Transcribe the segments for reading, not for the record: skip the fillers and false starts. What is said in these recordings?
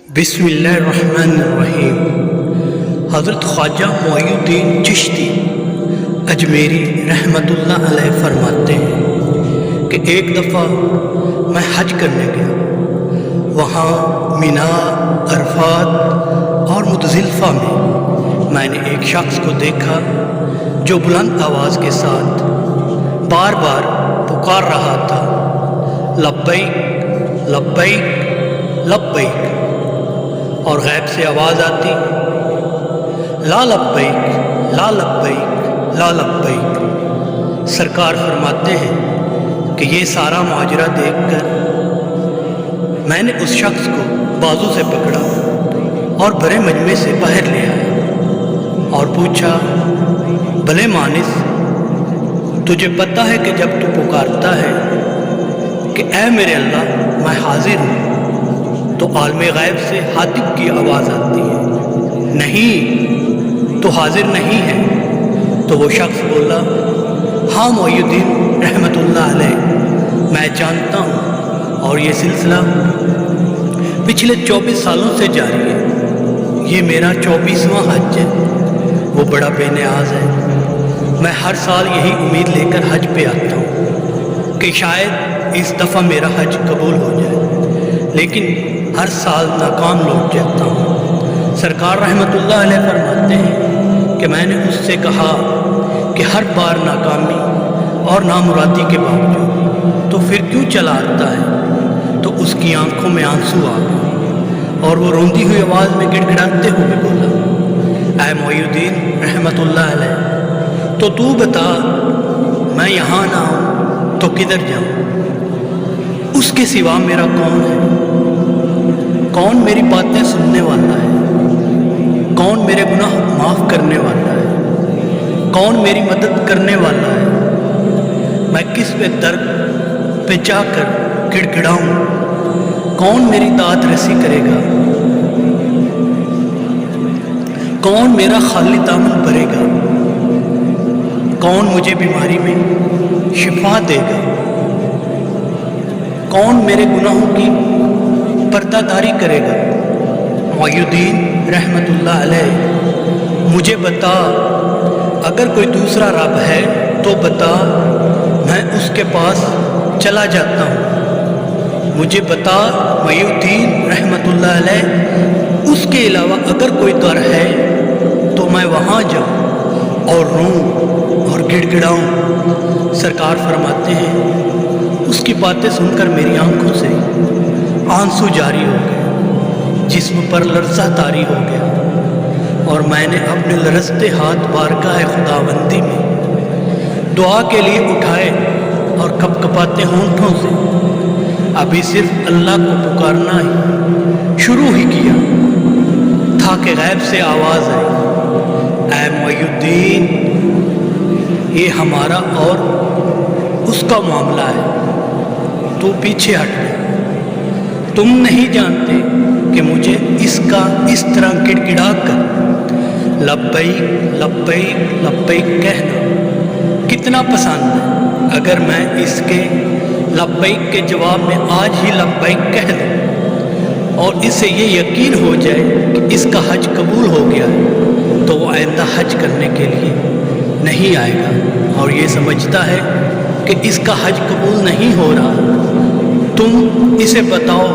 बिस्मिल्लाहिर्रहमानिर्रहीम। हज़रत ख्वाजा मुईनुद्दीन चिश्ती अजमेरी रहमतुल्लाह अलैह फरमाते हैं कि एक दफ़ा मैं हज करने गया। वहाँ मिना, अरफात और मुज़दलिफ़ा में मैंने एक शख्स को देखा जो बुलंद आवाज़ के साथ बार बार पुकार रहा था, लब्बैक लब्बैक लब्बैक। और गैब से आवाज़ आती, ला लब्बैक ला लब्बैक ला लब्बैक। सरकार फरमाते हैं कि ये सारा माजरा देखकर मैंने उस शख्स को बाजू से पकड़ा और बड़े मजमे से बाहर ले आया और पूछा, भले मानिस, तुझे पता है कि जब तू पुकारता है कि ऐ मेरे अल्लाह मैं हाजिर हूँ, तो आलमे गैब से हातिब की आवाज़ आती है, नहीं तो हाजिर नहीं है। तो वो शख्स बोला, हाँ मुईनुद्दीन रहमतुल्लाह अलैह, मैं जानता हूँ और ये सिलसिला पिछले 24 सालों से जारी है। ये मेरा 24वां हज है। वो बड़ा बेनियाज है। मैं हर साल यही उम्मीद लेकर हज पे आता हूँ कि शायद इस दफ़ा मेरा हज कबूल हो जाए, लेकिन हर साल नाकाम लौट जाता हूँ। सरकार रहमतुल्लाह अलैह फरमाते हैं कि मैंने उससे कहा कि हर बार नाकामी और नामुरादी के बावजूद तो फिर क्यों चला आता है? तो उसकी आंखों में आंसू आ गए और वो रोंदी हुई आवाज़ में गिड़गिड़ाते हुए बोला, ऐ मुईनुद्दीन रहमतुल्लाह अलैह, तो तू बता, मैं यहाँ ना आऊँ तो किधर जाऊँ? उसके सिवा मेरा कौन है? कौन मेरी बातें सुनने वाला है? कौन मेरे गुनाह माफ़ करने वाला है? कौन मेरी मदद करने वाला है? मैं किस पे दर्द पे जाकर गिड़गिड़ाऊँ? कौन मेरी दाद रसी करेगा? कौन मेरा खाली दामन भरेगा? कौन मुझे बीमारी में शिफा देगा? कौन मेरे गुनाहों की पर्दादारी करेगा? मुईनुद्दीन रहमतुल्लाह अलैह, मुझे बता, अगर कोई दूसरा रब है तो बता, मैं उसके पास चला जाता हूँ। मुझे बता मुईनुद्दीन रहमतुल्लाह अलैह, उसके अलावा अगर कोई दर है तो मैं वहाँ जाऊँ और रोऊँ और गिड़गिड़ाऊँ। सरकार फरमाते हैं, उसकी बातें सुनकर मेरी आंखों से आंसू जारी हो गए, जिस्म पर लर्ज़ा तारी हो गया और मैंने अपने लरजते हाथ बारगाह खुदाबंदी में दुआ के लिए उठाए और कपकपाते होंठों से अभी सिर्फ अल्लाह को पुकारना ही शुरू ही किया था कि गैब से आवाज़ आई, ऐ मुईनुद्दीन, ये हमारा और उसका मामला है, तू पीछे हट गया। तुम नहीं जानते कि मुझे इसका इस तरह गिड़गिड़ा कर लब्बैक लब्बैक लब्बैक कहना कितना पसंद है। अगर मैं इसके लब्बैक के जवाब में आज ही लब्बैक कह दूँ और इससे ये यकीन हो जाए कि इसका हज कबूल हो गया है, तो वो आइंदा हज करने के लिए नहीं आएगा और ये समझता है कि इसका हज कबूल नहीं हो रहा। तुम इसे बताओ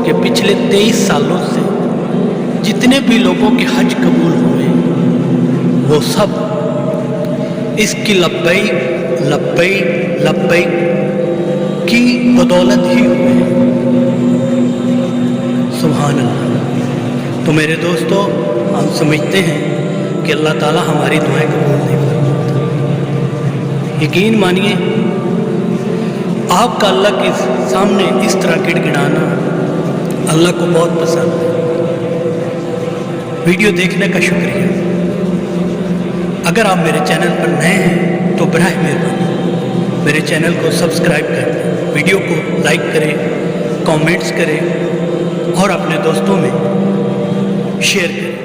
कि पिछले 23 सालों से जितने भी लोगों के हज कबूल हुए वो सब इसकी लब्बैक लब्बैक लब्बैक की बदौलत ही हुए हैं। सुभान अल्लाह। तो मेरे दोस्तों, हम समझते हैं कि अल्लाह ताला हमारी दुआएं कबूल नहीं करता। यकीन मानिए, आपका अल्लाह के सामने इस तरह गिड़गिड़ाना अल्लाह को बहुत पसंद है। वीडियो देखने का शुक्रिया। अगर आप मेरे चैनल पर नए हैं तो बराह मेहरबानी मेरे चैनल को सब्सक्राइब कर दें, वीडियो को लाइक करें, कमेंट्स करें और अपने दोस्तों में शेयर करें।